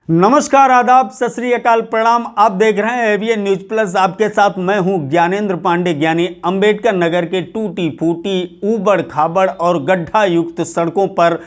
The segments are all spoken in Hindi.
नमस्कार, आदाब, सत श्री अकाल, प्रणाम। आप देख रहे हैं एबीएन न्यूज प्लस। आपके साथ मैं हूं ज्ञानेंद्र पांडे ज्ञानी। अंबेडकर नगर के टूटी फूटी, ऊबड़ खाबड़ और गड्ढा युक्त सड़कों पर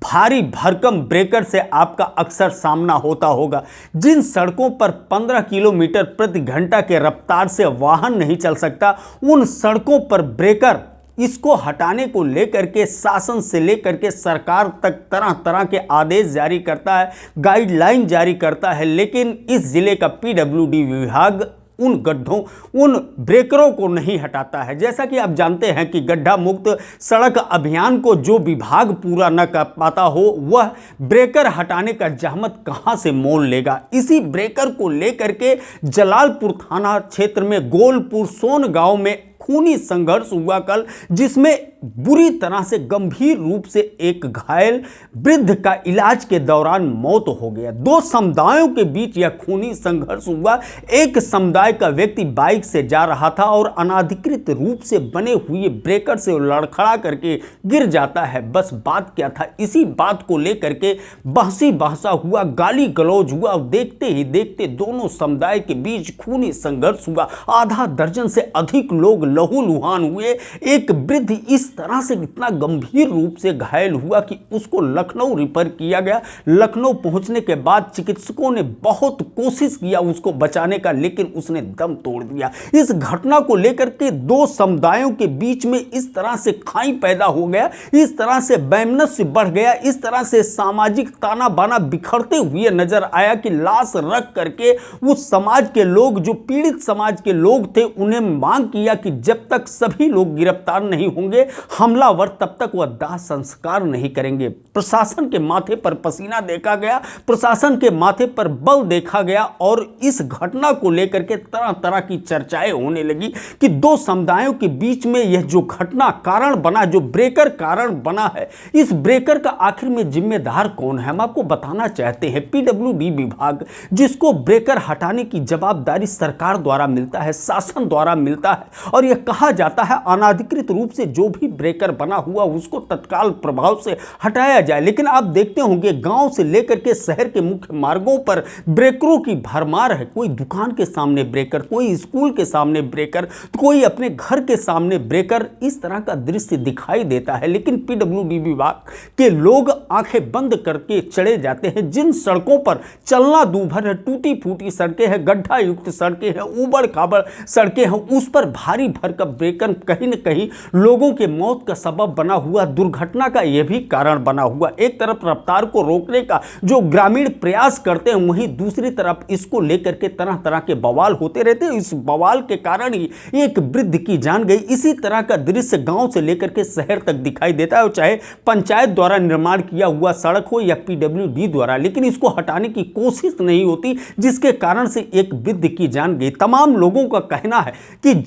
भारी भरकम ब्रेकर से आपका अक्सर सामना होता होगा। जिन सड़कों पर 15 किलोमीटर प्रति घंटा के रफ्तार से वाहन नहीं चल सकता, उन सड़कों पर ब्रेकर इसको हटाने को लेकर के शासन से लेकर के सरकार तक तरह तरह के आदेश जारी करता है, गाइडलाइन जारी करता है, लेकिन इस जिले का पीडब्ल्यूडी विभाग उन गड्ढों, उन ब्रेकरों को नहीं हटाता है। जैसा कि आप जानते हैं कि गड्ढा मुक्त सड़क अभियान को जो विभाग पूरा न कर पाता हो, वह ब्रेकर हटाने का जहमत कहां से मोल लेगा। इसी ब्रेकर को लेकर के जलालपुर थाना क्षेत्र में गोलपुर सोन गांव में खूनी संघर्ष हुआ कल, जिसमें बुरी तरह से गंभीर रूप से एक घायल वृद्ध का इलाज के दौरान मौत हो गया। दो समुदायों के बीच यह खूनी संघर्ष हुआ। एक समुदाय का व्यक्ति बाइक से जा रहा था और अनाधिकृत रूप से बने हुए ब्रेकर से लड़खड़ा करके गिर जाता है। बस बात क्या था, इसी बात को लेकर के बहसी बहसा हुआ, गाली गलौज हुआ। देखते ही देखते दोनों समुदाय के बीच खूनी संघर्ष हुआ। आधा दर्जन से अधिक लोग लहूलुहान हुए। एक वृद्ध इस तरह से इतना गंभीर रूप से घायल हुआ कि उसको लखनऊ रिफर किया गया। लखनऊ पहुंचने के बाद चिकित्सकों ने बहुत कोशिश किया उसको बचाने का, लेकिन उसने दम तोड़ दिया। इस घटना को लेकर के दो समुदायों के बीच में इस तरह से खाई पैदा हो गया, इस तरह से वैमनस्य बढ़ गया, इस तरह से सामाजिक ताना बाना बिखरते हुए नजर आया कि लाश रख करके उस समाज के लोग, जो पीड़ित समाज के लोग थे, उन्हें मांग किया कि जब तक सभी लोग गिरफ्तार नहीं होंगे हमलावर, तब तक वह दाह संस्कार नहीं करेंगे। प्रशासन के माथे पर पसीना देखा गया, प्रशासन के माथे पर बल देखा गया और इस घटना को लेकर के तरह तरह की चर्चाएं होने लगी कि दो समुदायों के बीच में यह जो घटना कारण बना, जो ब्रेकर कारण बना है, इस ब्रेकर का आखिर में जिम्मेदार कौन है। हम आपको बताना चाहते हैं पीडब्ल्यूडी विभाग, जिसको ब्रेकर हटाने की जवाबदारी सरकार द्वारा मिलता है, शासन द्वारा मिलता है, और यह कहा जाता है अनाधिकृत रूप से जो भी ब्रेकर बना हुआ उसको तत्काल प्रभाव से हटाया जाए। लेकिन आप देखते होंगे गांव से लेकर के शहर के मुख्य मार्गों पर ब्रेकरों की भरमार है। कोई दुकान के सामने ब्रेकर, कोई स्कूल के सामने ब्रेकर, कोई अपने घर के सामने ब्रेकर। इस तरह का दृश्य दिखाई देता है, लेकिन पीडब्ल्यूडी विभाग के लोग आंखें बंद करके चढ़े जाते हैं। जिन सड़कों पर चलना दूभर है, टूटी फूटी सड़कें हैं, गड्ढा युक्त सड़कें हैं, ऊबड़ खाबड़ सड़कें हैं, उस पर भारी भरकम ब्रेकर कहीं न कहीं लोगों के मौत का सबब बना हुआ, दुर्घटना का यह भी कारण बना हुआ। एक तरफ रफ्तार को रोकने का जो ग्रामीण प्रयास करते हैं, वहीं दूसरी तरफ इसको लेकर के तरह तरह के बवाल होते रहते हैं। इस बवाल के कारण ही एक वृद्ध की जान गई। इसी तरह का दृश्य गांव से लेकर के शहर तक दिखाई देता है, चाहे पंचायत द्वारा निर्माण किया हुआ सड़क हो या पीडब्ल्यूडी द्वारा, लेकिन इसको हटाने की कोशिश नहीं होती, जिसके कारण से एक वृद्ध की जान गई। तमाम लोगों का कहना है कि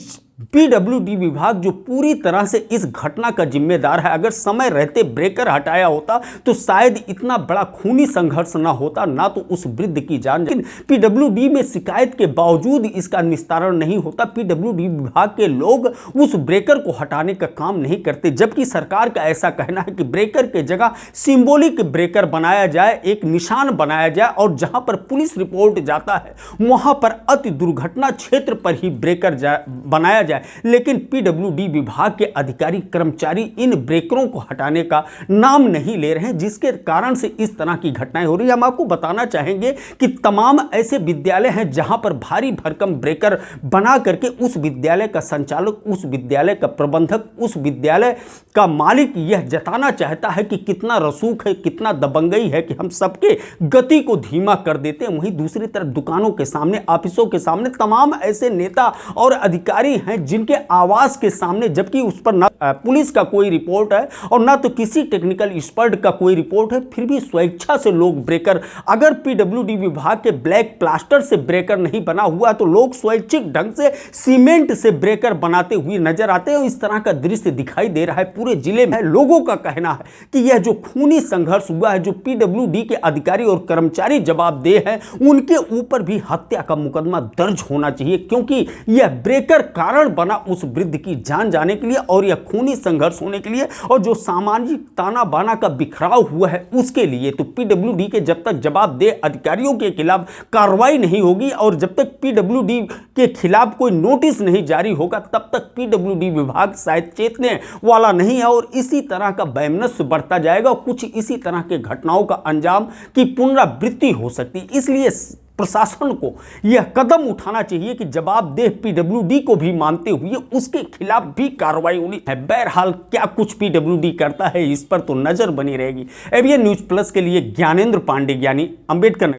पीडब्ल्यूडी विभाग जो पूरी तरह से इस घटना का जिम्मेदार है, अगर समय रहते ब्रेकर हटाया होता तो शायद इतना बड़ा खूनी संघर्ष ना होता, ना तो उस वृद्ध की जान। लेकिन पीडब्ल्यूडी में शिकायत के बावजूद इसका निस्तारण नहीं होता। पीडब्ल्यूडी विभाग के लोग उस ब्रेकर को हटाने का काम नहीं करते, जबकि सरकार का ऐसा कहना है कि ब्रेकर के जगह सिंबॉलिक ब्रेकर बनाया जाए, एक निशान बनाया जाए, और जहां पर पुलिस रिपोर्ट जाता है वहां पर अति दुर्घटना क्षेत्र पर ही ब्रेकर बनाया। लेकिन पीडब्ल्यूडी विभाग के अधिकारी कर्मचारी इन ब्रेकरों को हटाने का नाम नहीं ले रहे हैं, जिसके कारण से इस तरह की घटनाएं हो रही है। हम आपको बताना चाहेंगे कि तमाम ऐसे विद्यालय हैं जहां पर भारी भरकम ब्रेकर बना करके उस विद्यालय का संचालक, उस विद्यालय का प्रबंधक, उस विद्यालय का मालिक यह जताना चाहता है कि कितना रसूख है, कितना दबंगई है कि हम सबके गति को धीमा कर देते हैं। वहीं दूसरी तरफ दुकानों के सामने, ऑफिसों के सामने तमाम ऐसे नेता और अधिकारी हैं जिनके आवास के सामने, जबकि उस पर ना पुलिस का कोई रिपोर्ट है और ना तो किसी टेक्निकल एक्सपर्ट का कोई रिपोर्ट है, फिर भी स्वेच्छा से लोग ब्रेकर, अगर पीडब्ल्यूडी विभाग के ब्लैक प्लास्टर से ब्रेकर नहीं बना हुआ तो लोग स्वैच्छिक ढंग से सीमेंट से ब्रेकर बनाते हुए नजर आते हैं। इस तरह का दृश्य दिखाई दे रहा है पूरे जिले में। लोगों का कहना है कि यह जो खूनी संघर्ष हुआ है, जो पीडब्ल्यूडी के अधिकारी और कर्मचारी जवाबदेह हैं, उनके ऊपर भी हत्या का मुकदमा दर्ज होना चाहिए, क्योंकि यह ब्रेकर कारण बना उस वृद्ध की जान जाने के लिए और यह खूनी संघर्ष होने के लिए और जो सामाजिक ताना बाना का बिखराव हुआ है उसके लिए। तो पीडब्ल्यूडी के जब तक जवाबदेह अधिकारियों के खिलाफ कार्रवाई नहीं होगी और जब तक पीडब्ल्यूडी के खिलाफ कोई नोटिस नहीं जारी होगा तब तक पीडब्ल्यूडी विभाग शायद चेतने वाला नहीं है और इसी तरह का वैमनस्य बढ़ता जाएगा। कुछ इसी तरह के घटनाओं का अंजाम की पुनरावृत्ति हो सकती है। इसलिए प्रशासन को यह कदम उठाना चाहिए कि जवाबदेह पीडब्ल्यूडी को भी मानते हुए उसके खिलाफ भी कार्रवाई होनी है। बहरहाल क्या कुछ पीडब्ल्यूडी करता है इस पर तो नजर बनी रहेगी। एबीएन न्यूज प्लस के लिए ज्ञानेंद्र पांडे, ज्ञानी, अंबेडकर।